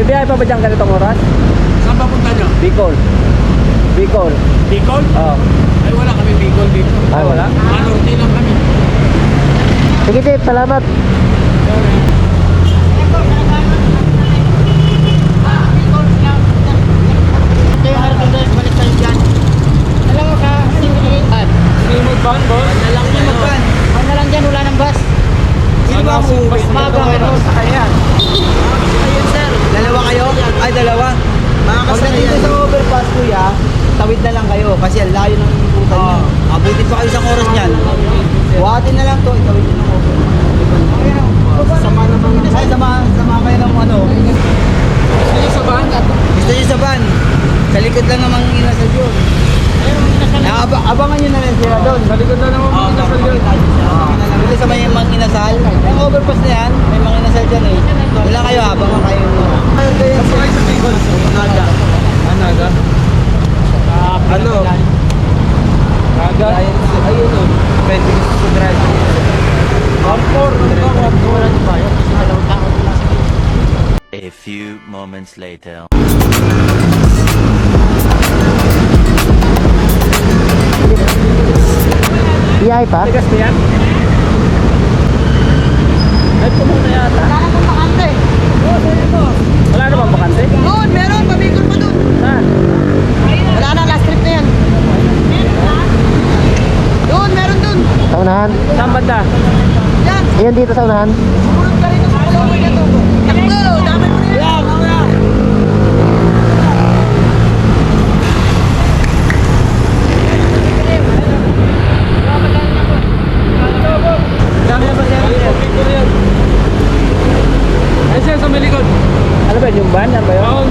May biyahe pa ba dyan ganitong oras? Saan ba punta nyo? Bicol. Bicol. Bicol? Oo. Ay wala kami Bicol dito. Ay, wala? Norte lang kami. Sige, Jeep. Salamat. Simod ban, boss? Ano lang dyan, wala ng bus. Sino ba ang uuwi? Umaga, pero Ayan. ayun sir. Dalawa kayo? Ay, dalawa. Pagdating ko sa overpass, kuya, tawid na lang kayo kasi ang layo ng ibutan nyo. Abutin pa kayo isang oras niyan. Buhatin na lang to, itawid nyo ng overpass. Sama naman. Ay, sama kayo ng ano. Gusto nyo sa ban? Gusto nyo sa van. Sa likod lang namang inasal yun. Abangan nyo na lang sila doon. Sa likod na naman mga nasal yun. Dito sa may mga inasal. Yung overpass na yan, may mga inasal dyan eh. Wala kayo, abangan kayo. Saan pa kayo sa Bicol? Naga. Naga? Ano? Naga? Ayun o. Pwede ko drive. 1-4. A few moments later. Biyahe pa? Tigas na yan? Ay, pumunta yata. wala na pong bakante. Wala na bang bakante? Doon, meron, pabikol pa doon. Saan? Wala na, last trip na yan. Doon, meron doon. Sa unahan? Saan banda? Yan, Ayan dito sa unahan? sumunod ka rin sa palawin na to. Takbo, dami mo na yan. Dami na ba siya? Ay siya sa may likod. Ano ba yung van? Yan ba yun? Oo,